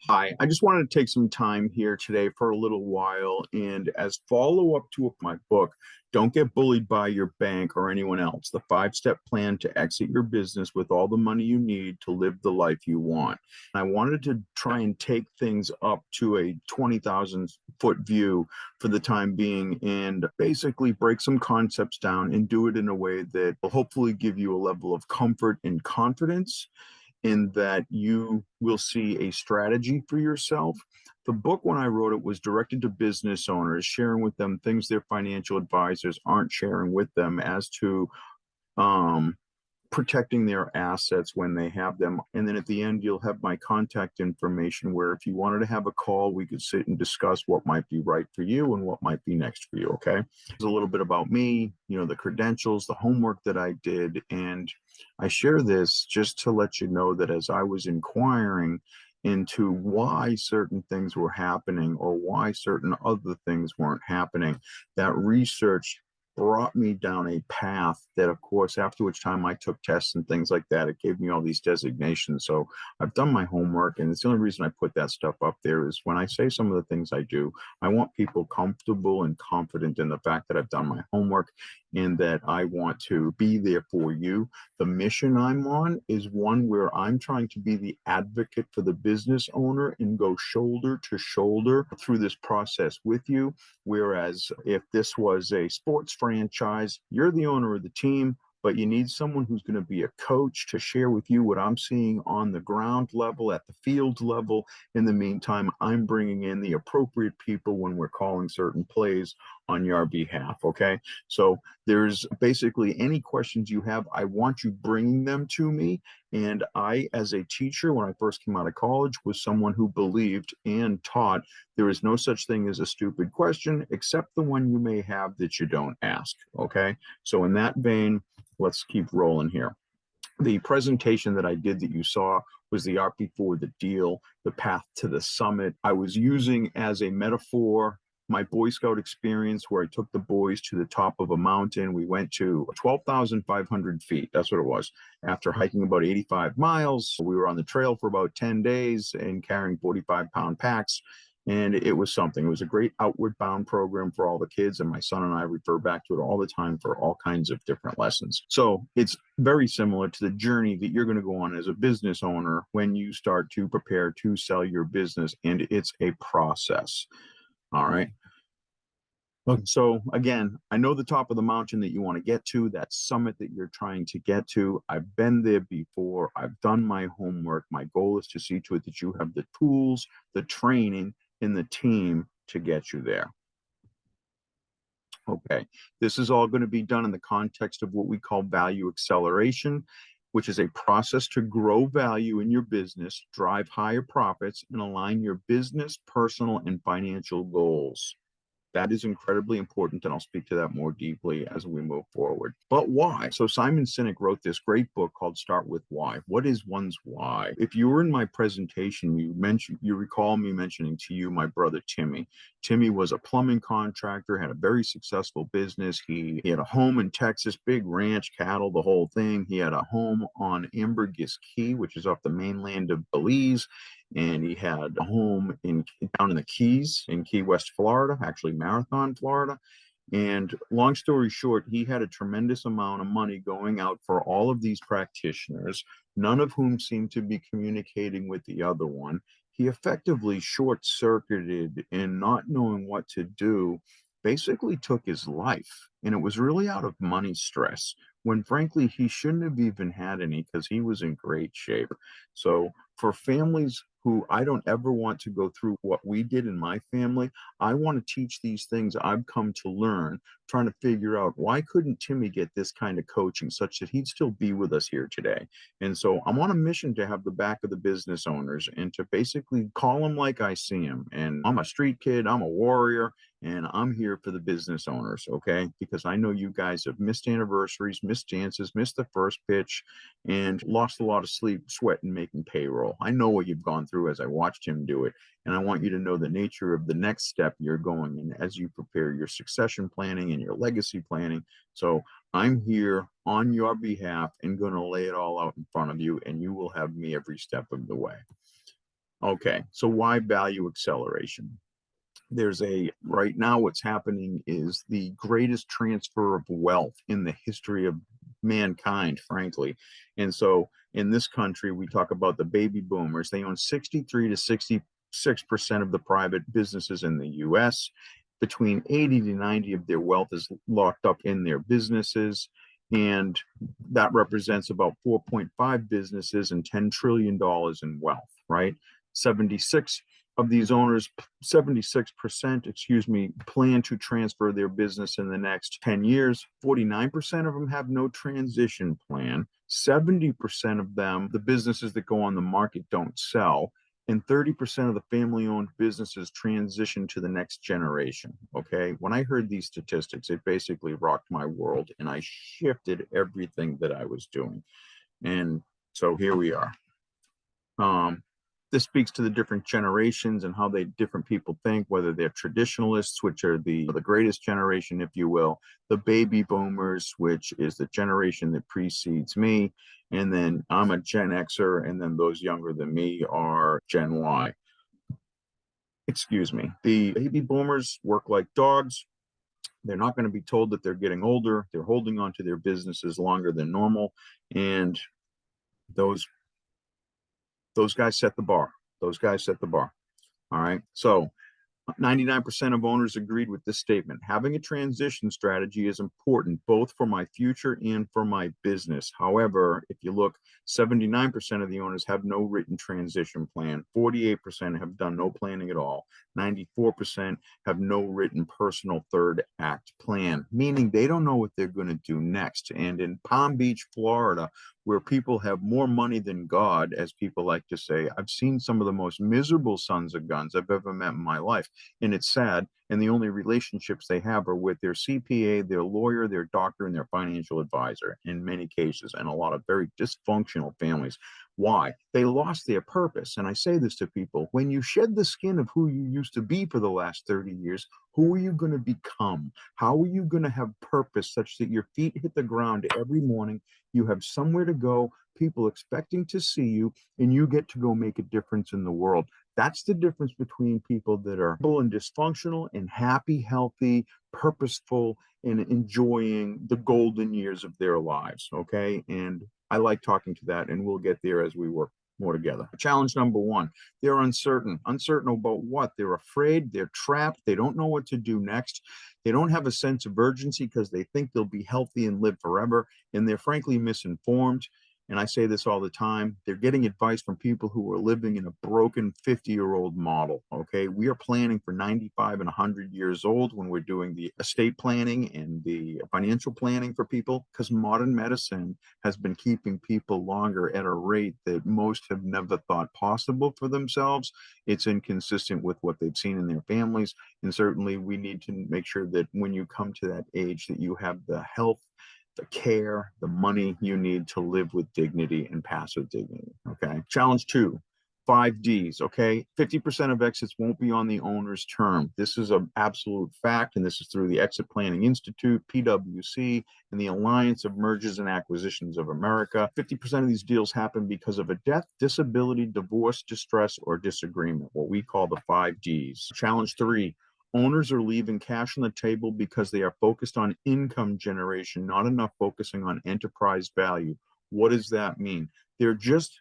Hi, I just wanted to take some time here today for a little while. And as follow up to my book, Don't Get Bullied by Your Bank or Anyone Else, the 5 step plan to exit your business with all the money you need to live the life you want. And I wanted to try and take things up to a 20,000-foot view for the time being and basically break some concepts down and do it in a way that will hopefully give you a level of comfort and confidence in that you will see a strategy for yourself. The book, when I wrote it, was directed to business owners, sharing with them things their financial advisors aren't sharing with them as to um, protecting their assets when they have them. And then at the end, you'll have my contact information where if you wanted to have a call, we could sit and discuss what might be right for you and what might be next for you. Okay. It's a little bit about me, the credentials, the homework that I did. And I share this just to let you know that as I was inquiring into why certain things were happening or why certain other things weren't happening, that research brought me down a path that, of course, after which time I took tests and things like that, it gave me all these designations. So I've done my homework, and it's the only reason I put that stuff up there is when I say some of the things I do, I want people comfortable and confident in the fact that I've done my homework and that I want to be there for you. The mission I'm on is one where I'm trying to be the advocate for the business owner and go shoulder to shoulder through this process with you. Whereas if this was a sports franchise, you're the owner of the team, but you need someone who's going to be a coach to share with you what I'm seeing on the ground level, at the field level. In the meantime, I'm bringing in the appropriate people when we're calling certain plays on your behalf. Okay. So there's basically any questions you have, I want you bringing them to me. And I, as a teacher, when I first came out of college, was someone who believed and taught there is no such thing as a stupid question, except the one you may have that you don't ask. Okay. So, in that vein, let's keep rolling here. The presentation that I did that you saw was the art before the deal, the path to the summit. I was using as a metaphor my Boy Scout experience where I took the boys to the top of a mountain. We went to 12,500 feet. That's what it was. After hiking about 85 miles, we were on the trail for about 10 days and carrying 45-pound packs. And it was something. It was a great outward bound program for all the kids. And my son and I refer back to it all the time for all kinds of different lessons. So it's very similar to the journey that you're going to go on as a business owner when you start to prepare to sell your business. And it's a process. All right. Okay. So again, I know the top of the mountain that you want to get to, that summit that you're trying to get to. I've been there before. I've done my homework. My goal is to see to it that you have the tools, the training, and the team to get you there. Okay. This is all going to be done in the context of what we call value acceleration, which is a process to grow value in your business, drive higher profits, and align your business, personal, and financial goals. That is incredibly important, and I'll speak to that more deeply as we move forward. But why? So Simon Sinek wrote this great book called Start With Why. What is one's why? If you were in my presentation, you recall me mentioning to you my brother Timmy. Timmy was a plumbing contractor, had a very successful business. He had a home in Texas, big ranch, cattle, the whole thing. He had a home on Ambergris Caye, which is off the mainland of Belize, and he had a home down in the Keys in Key West, Florida, actually Marathon, Florida. And long story short, he had a tremendous amount of money going out for all of these practitioners, none of whom seemed to be communicating with the other one. He effectively short circuited in not knowing what to do, basically took his life. And it was really out of money stress when frankly he shouldn't have even had any because he was in great shape. So for families who I don't ever want to go through what we did in my family, I want to teach these things I've come to learn, trying to figure out why couldn't Timmy get this kind of coaching such that he'd still be with us here today. And so I'm on a mission to have the back of the business owners and to basically call them like I see them. And I'm a street kid, I'm a warrior, and I'm here for the business owners, okay? Because I know you guys have missed anniversaries, missed chances, missed the first pitch, and lost a lot of sleep, sweat, and making payroll. I know what you've gone through as I watched him do it. And I want you to know the nature of the next step you're going in as you prepare your succession planning and your legacy planning. So I'm here on your behalf and going to lay it all out in front of you, and you will have me every step of the way. Okay, so why value acceleration? Right now, what's happening is the greatest transfer of wealth in the history of mankind, frankly. And so in this country, we talk about the baby boomers. They own 63 to 66% of the private businesses in the US. Between 80 to 90 of their wealth is locked up in their businesses. And that represents about 4.5 businesses and $10 trillion in wealth, right? 76 of these owners, 76%, plan to transfer their business in the next 10 years. 49% of them have no transition plan. 70% of them, the businesses that go on the market don't sell. And 30% of the family owned businesses transition to the next generation. Okay. When I heard these statistics, it basically rocked my world and I shifted everything that I was doing. And so here we are. This speaks to the different generations and how different people think, whether they're traditionalists, which are the greatest generation, if you will, the baby boomers, which is the generation that precedes me, and then I'm a Gen Xer, and then those younger than me are Gen Y. Excuse me. The baby boomers work like dogs. They're not going to be told that they're getting older. They're holding on to their businesses longer than normal, and those guys set the bar. Those guys set the bar. All right. So 99% of owners agreed with this statement. Having a transition strategy is important both for my future and for my business. However, if you look, 79% of the owners have no written transition plan. 48% have done no planning at all. 94% have no written personal third act plan, meaning they don't know what they're going to do next. And in Palm Beach, Florida, where people have more money than God, as people like to say, I've seen some of the most miserable sons of guns I've ever met in my life. And it's sad. And the only relationships they have are with their CPA, their lawyer, their doctor, and their financial advisor in many cases, and a lot of very dysfunctional families. Why? They lost their purpose. And I say this to people, when you shed the skin of who you used to be for the last 30 years, who are you going to become? How are you going to have purpose such that your feet hit the ground every morning? You have somewhere to go, people expecting to see you, and you get to go make a difference in the world. That's the difference between people that are and dysfunctional and happy, healthy, purposeful, and enjoying the golden years of their lives. Okay. And I like talking to that, and we'll get there as we work more together. Challenge number one, they're uncertain. Uncertain about what? They're afraid, they're trapped, they don't know what to do next. They don't have a sense of urgency because they think they'll be healthy and live forever, and they're frankly misinformed. And I say this all the time, they're getting advice from people who are living in a broken 50-year-old model. Okay. We are planning for 95 and 100 years old when we're doing the estate planning and the financial planning for people, because modern medicine has been keeping people longer at a rate that most have never thought possible for themselves. It's inconsistent with what they've seen in their families. And certainly we need to make sure that when you come to that age that you have the health, the care, the money you need to live with dignity and pass with dignity. Okay. Challenge two, 5Ds. Okay. 50% of exits won't be on the owner's term. This is an absolute fact. And this is through the Exit Planning Institute, PwC, and the Alliance of Mergers and Acquisitions of America. 50% of these deals happen because of a death, disability, divorce, distress, or disagreement, what we call the 5Ds. Challenge three, owners are leaving cash on the table because they are focused on income generation, not enough focusing on enterprise value. What does that mean? They're just,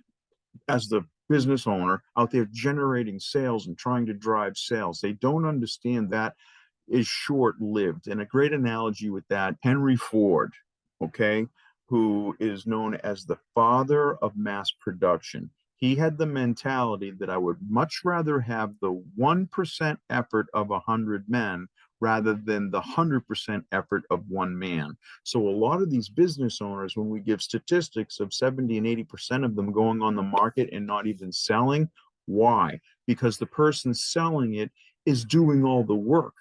as the business owner, out there generating sales and trying to drive sales. They don't understand that is short-lived. And a great analogy with that, Henry Ford, okay, who is known as the father of mass production. He had the mentality that I would much rather have the 1% effort of 100 men rather than the 100% effort of one man. So a lot of these business owners, when we give statistics of 70 and 80% of them going on the market and not even selling, why? Because the person selling it is doing all the work.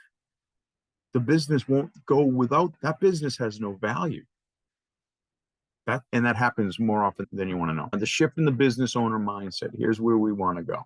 The business won't go without, that business has no value. And that happens more often than you want to know. And the shift in the business owner mindset, here's where we want to go.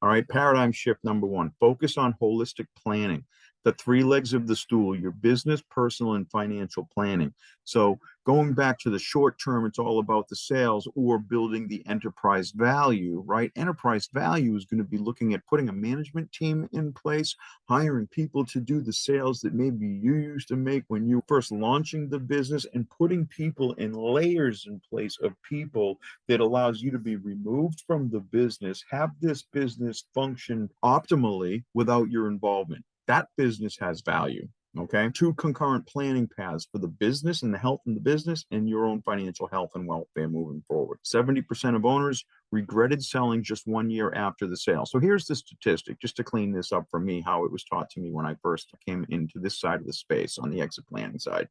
All right, paradigm shift number one, focus on holistic planning. the three legs of the stool: your business, personal, and financial planning. So going back to the short term, it's all about the sales or building the enterprise value, right? Enterprise value is going to be looking at putting a management team in place, hiring people to do the sales that maybe you used to make when you first launching the business, and putting people in layers in place of people that allows you to be removed from the business, have this business function optimally without your involvement. That business has value. Okay. Two concurrent planning paths for the business and the health in the business and your own financial health and welfare moving forward. 70% of owners regretted selling just 1 year after the sale. So here's the statistic, just to clean this up for me, how it was taught to me when I first came into this side of the space on the exit planning side.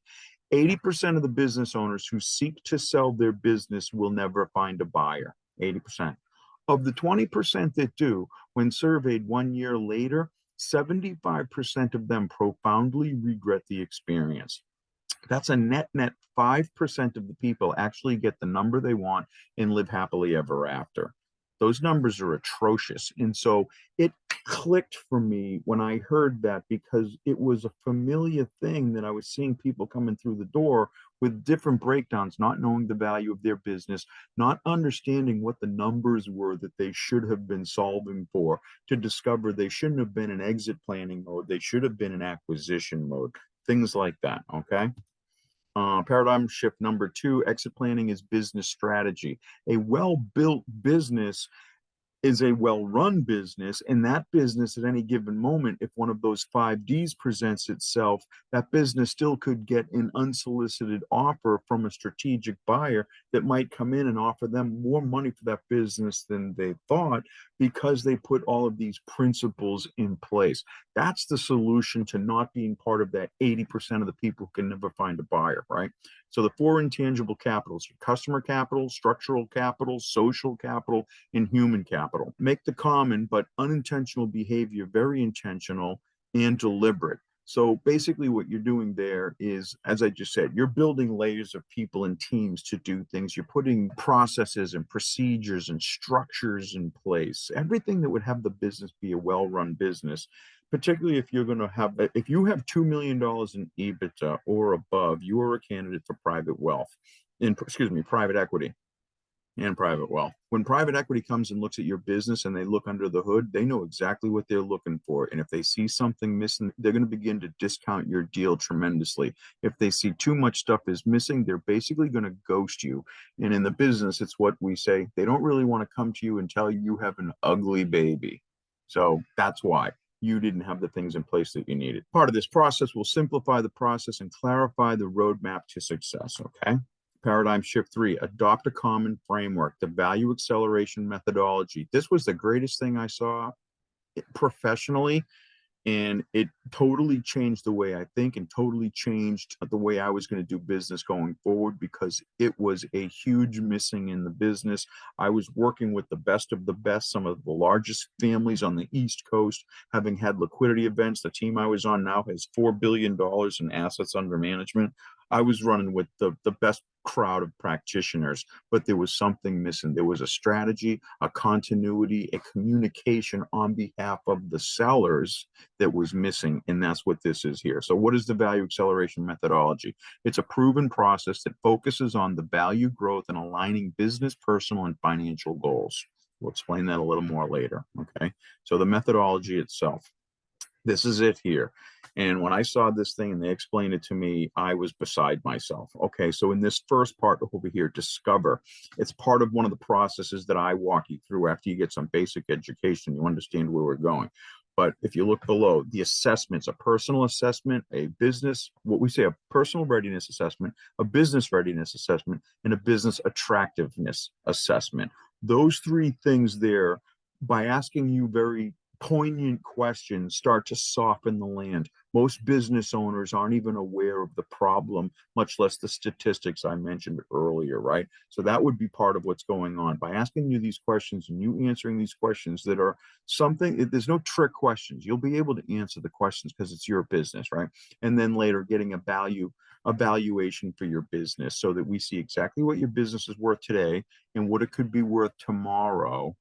80% of the business owners who seek to sell their business will never find a buyer. 80%. Of the 20% that do, when surveyed 1 year later, 75% of them profoundly regret the experience. That's a net 5% of the people actually get the number they want and live happily ever after. Those numbers are atrocious. And so it clicked for me when I heard that, because it was a familiar thing that I was seeing people coming through the door with different breakdowns, not knowing the value of their business, not understanding what the numbers were that they should have been solving for, to discover they shouldn't have been in exit planning mode. They should have been in acquisition mode, things like that. Okay. Paradigm shift number 2, exit planning is business strategy. A well-built business is a well-run business, and that business at any given moment, if one of those 5Ds presents itself, that business still could get an unsolicited offer from a strategic buyer that might come in and offer them more money for that business than they thought, because they put all of these principles in place. That's the solution to not being part of that 80% of the people who can never find a buyer, right? So the 4 intangible capitals: your customer capital, structural capital, social capital, and human capital. Make the common but unintentional behavior very intentional and deliberate. So basically what you're doing there is, as I just said, you're building layers of people and teams to do things. You're putting processes and procedures and structures in place, everything that would have the business be a well-run business. Particularly if you're going to have, if you have $2 million in EBITDA or above, you are a candidate for private wealth, private equity and private wealth. When private equity comes and looks at your business and they look under the hood, they know exactly what they're looking for. And if they see something missing, they're going to begin to discount your deal tremendously. If they see too much stuff is missing, they're basically going to ghost you. And in the business, it's what we say: they don't really want to come to you and tell you you have an ugly baby. So that's why you didn't have the things in place that you needed. Part of this process will simplify the process and clarify the roadmap to success. Okay. Paradigm shift 3, adopt a common framework, the value acceleration methodology. This was the greatest thing I saw professionally, and it totally changed the way I think and totally changed the way I was going to do business going forward, because it was a huge missing in the business. I was working with the best of the best, some of the largest families on the East Coast, having had liquidity events. The team I was on now has $4 billion in assets under management. I was running with the best crowd of practitioners, but there was something missing. There was a strategy, a continuity, a communication on behalf of the sellers that was missing, and that's what this is here. So what is the value acceleration methodology? It's a proven process that focuses on the value growth and aligning business, personal, and financial goals. We'll explain that a little more later, okay? So the methodology itself. This is it here. And when I saw this thing and they explained it to me, I was beside myself. Okay, so in this first part over here, discover, it's part of one of the processes that I walk you through after you get some basic education, you understand where we're going. But if you look below, the assessments: a personal assessment, a business, what we say, a personal readiness assessment, a business readiness assessment, and a business attractiveness assessment. Those 3 things there, by asking you very poignant questions, start to soften the land. Most business owners aren't even aware of the problem, much less the statistics I mentioned earlier, right? So that would be part of what's going on. By asking you these questions and you answering these questions that are something, there's no trick questions. You'll be able to answer the questions because it's your business, right? And then later getting a valuation for your business, so that we see exactly what your business is worth today and what it could be worth tomorrow,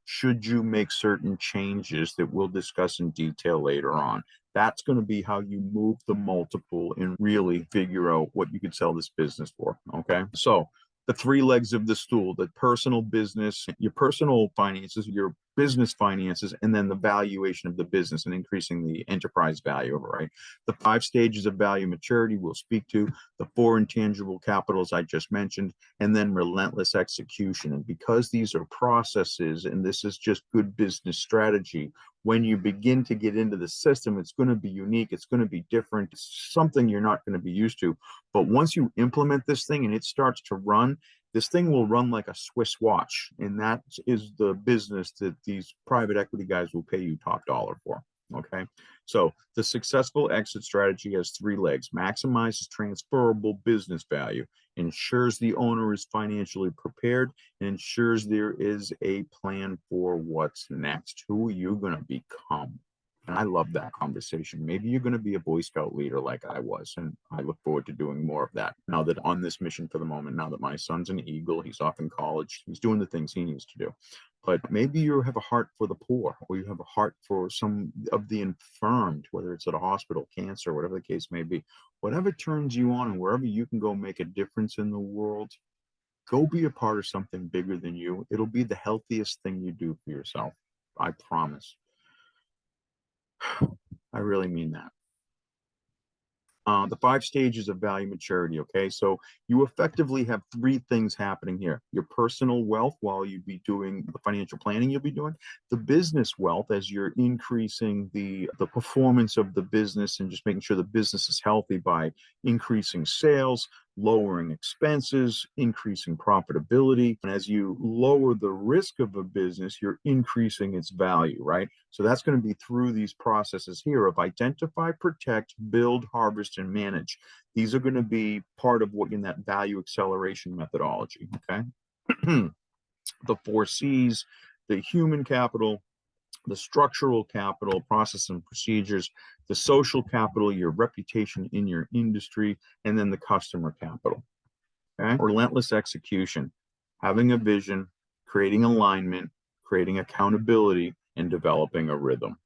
should you make certain changes that we'll discuss in detail later on. That's going to be how you move the multiple and really figure out what you could sell this business for. Okay. So the three legs of the stool, the personal business, your personal finances, your business finances, and then the valuation of the business and increasing the enterprise value of it, right? The 5 stages of value maturity we'll speak to, the 4 intangible capitals I just mentioned, and then relentless execution. And because these are processes and this is just good business strategy, when you begin to get into the system, it's going to be unique, it's going to be different, it's something you're not going to be used to. But once you implement this thing and it starts to run, this thing will run like a Swiss watch. And that is the business that these private equity guys will pay you top dollar for. Okay. So the successful exit strategy has 3 legs: maximizes transferable business value, ensures the owner is financially prepared, and ensures there is a plan for what's next. Who are you going to become? And I love that conversation. Maybe you're going to be a Boy Scout leader like I was, and I look forward to doing more of that now that on this mission for the moment, now that my son's an Eagle, he's off in college, he's doing the things he needs to do. But maybe you have a heart for the poor, or you have a heart for some of the infirmed, whether it's at a hospital, cancer, whatever the case may be. Whatever turns you on and wherever you can go make a difference in the world, go be a part of something bigger than you. It'll be the healthiest thing you do for yourself. I promise. I really mean that. The 5 stages of value maturity. Okay, so you effectively have 3 things happening here: your personal wealth while you'd be doing the financial planning you'll be doing, the business wealth as you're increasing the performance of the business and just making sure the business is healthy by increasing sales, lowering expenses, increasing profitability. And as you lower the risk of a business, you're increasing its value, right? So that's going to be through these processes here of identify, protect, build, harvest, and manage. These are going to be part of what in that value acceleration methodology, okay? The 4 C's, the human capital, the structural capital, process and procedures, the social capital, your reputation in your industry, and then the customer capital. Okay? Relentless execution, having a vision, creating alignment, creating accountability, and developing a rhythm.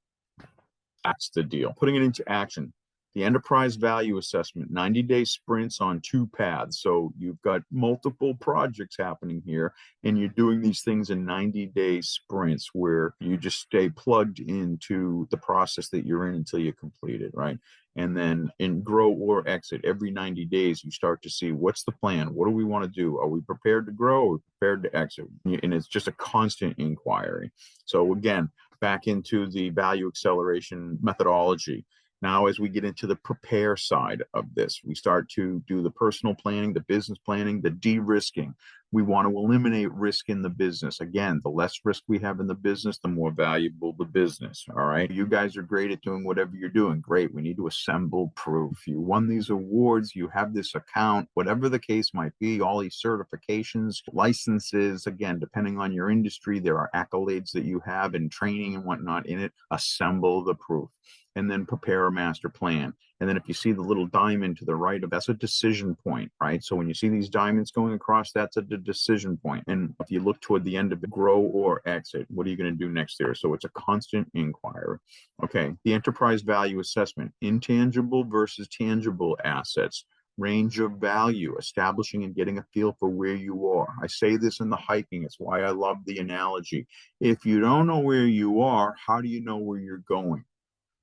That's the deal. Putting it into action. The enterprise value assessment, 90-day sprints on 2 paths. So you've got multiple projects happening here, and you're doing these things in 90-day sprints where you just stay plugged into the process that you're in until you complete it, right? And then in grow or exit, every 90 days, you start to see what's the plan? What do we want to do? Are we prepared to grow or prepared to exit? And it's just a constant inquiry. So again, back into the value acceleration methodology. Now, as we get into the prepare side of this, we start to do the personal planning, the business planning, the de-risking. We want to eliminate risk in the business. Again, the less risk we have in the business, the more valuable the business. All right. You guys are great at doing whatever you're doing. Great. We need to assemble proof. You won these awards. You have this account, whatever the case might be, all these certifications, licenses. Again, depending on your industry, there are accolades that you have and training and whatnot in it. Assemble the proof. And then prepare a master plan. And then if you see the little diamond to the right, that's a decision point, right? So when you see these diamonds going across, that's a decision point. And if you look toward the end of it, grow or exit, what are you going to do next there? So it's a constant inquiry. Okay, the enterprise value assessment, intangible versus tangible assets, range of value, establishing and getting a feel for where you are. I say this in the hiking. It's why I love the analogy. If you don't know where you are, how do you know where you're going?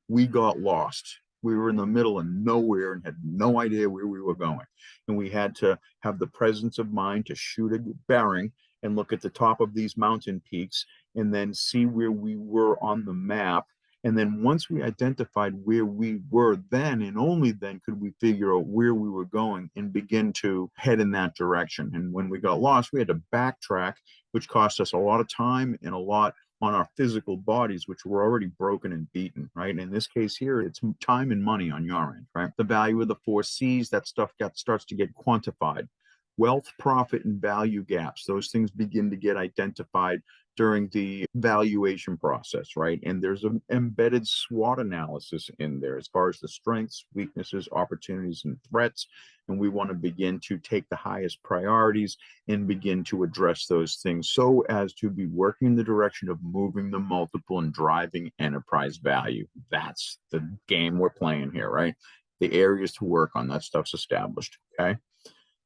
We got lost. We were in the middle of nowhere and had no idea where we were going. And we had to have the presence of mind to shoot a bearing and look at the top of these mountain peaks and then see where we were on the map. And then once we identified where we were, then and only then could we figure out where we were going and begin to head in that direction. And when we got lost, we had to backtrack, which cost us a lot of time and a lot on our physical bodies, which were already broken and beaten, right? In this case here, it's time and money on your end, right? The value of the 4 C's, that stuff starts to get quantified. Wealth, profit, and value gaps, those things begin to get identified during the valuation process, right? And there's an embedded SWOT analysis in there as far as the strengths, weaknesses, opportunities, and threats. And we want to begin to take the highest priorities and begin to address those things so as to be working in the direction of moving the multiple and driving enterprise value. That's the game we're playing here, right? The areas to work on, that stuff's established. Okay.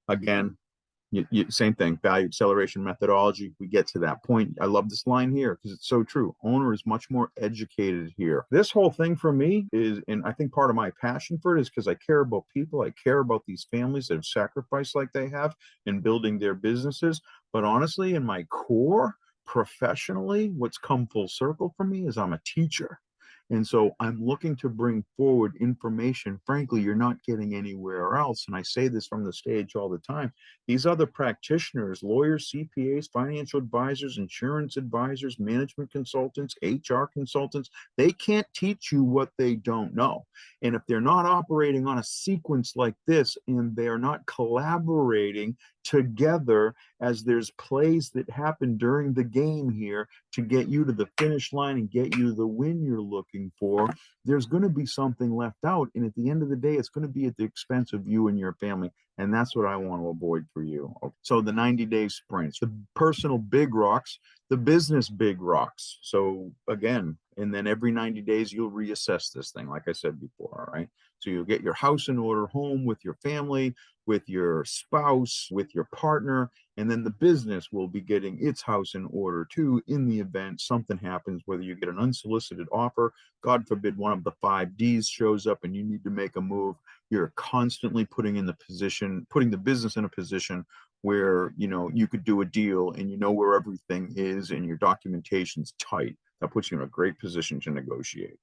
Again, same thing, value acceleration methodology. We get to that point. I love this line here because it's so true. Owner is much more educated here. This whole thing for me is, and I think part of my passion for it is because I care about people. I care about these families that have sacrificed like they have in building their businesses. But honestly, in my core, professionally, what's come full circle for me is I'm a teacher. And so I'm looking to bring forward information, frankly, you're not getting anywhere else. And I say this from the stage all the time. These other practitioners, lawyers, CPAs, financial advisors, insurance advisors, management consultants, HR consultants, they can't teach you what they don't know. And if they're not operating on a sequence like this and they're not collaborating together as there's plays that happen during the game here to get you to the finish line and get you the win you're looking for, there's going to be something left out. And at the end of the day, it's going to be at the expense of you and your family. And that's what I want to avoid for you. So the 90-day sprints, the personal big rocks, the business big rocks. So again, and then every 90 days, you'll reassess this thing, like I said before, all right? So you'll get your house in order, home with your family, with your spouse, with your partner, and then the business will be getting its house in order too in the event something happens, whether you get an unsolicited offer, God forbid one of the 5 Ds shows up and you need to make a move. You're constantly putting the business in a position where, you could do a deal and you know where everything is and your documentation's tight. That puts you in a great position to negotiate.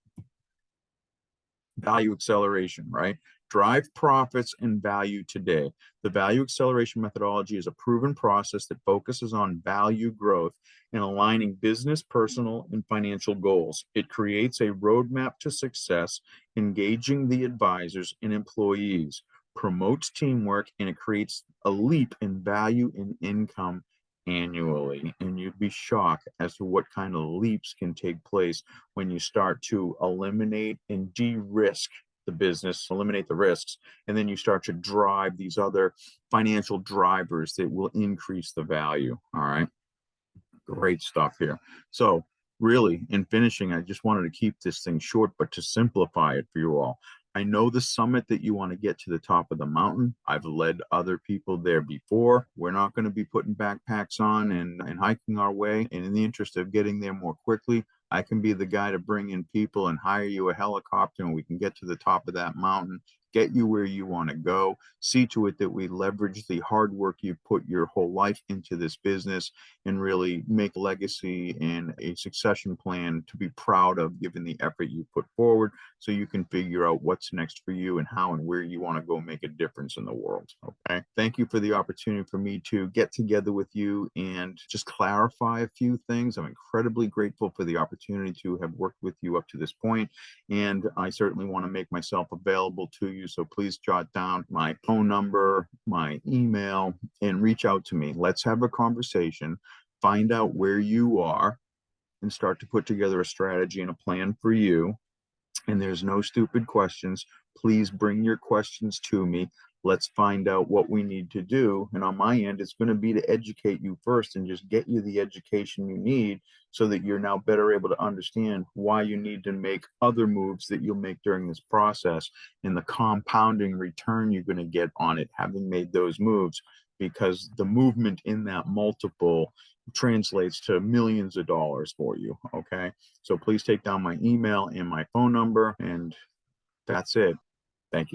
Value acceleration, right? Drive profits and value today. The value acceleration methodology is a proven process that focuses on value growth and aligning business, personal, and financial goals. It creates a roadmap to success, engaging the advisors and employees, promotes teamwork, and it creates a leap in value and income annually. And you'd be shocked as to what kind of leaps can take place when you start to eliminate and de-risk the business, eliminate the risks, and then you start to drive these other financial drivers that will increase the value. All right. Great stuff here. So really, in finishing, I just wanted to keep this thing short, but to simplify it for you all. I know the summit that you want to get to the top of the mountain. I've led other people there before. We're not going to be putting backpacks on and hiking our way. And in the interest of getting there more quickly, I can be the guy to bring in people and hire you a helicopter and we can get to the top of that mountain, get you where you want to go, see to it that we leverage the hard work you've put your whole life into this business and really make a legacy and a succession plan to be proud of given the effort you put forward so you can figure out what's next for you and how and where you want to go make a difference in the world. Okay. Thank you for the opportunity for me to get together with you and just clarify a few things. I'm incredibly grateful for the opportunity to have worked with you up to this point, and I certainly want to make myself available to you. So please jot down my phone number, my email, and reach out to me. Let's have a conversation, find out where you are, and start to put together a strategy and a plan for you. And there's no stupid questions. Please bring your questions to me. Let's find out what we need to do. And on my end, it's going to be to educate you first and just get you the education you need so that you're now better able to understand why you need to make other moves that you'll make during this process and the compounding return you're going to get on it, having made those moves, because the movement in that multiple translates to millions of dollars for you. Okay. So please take down my email and my phone number, and that's it. Thank you.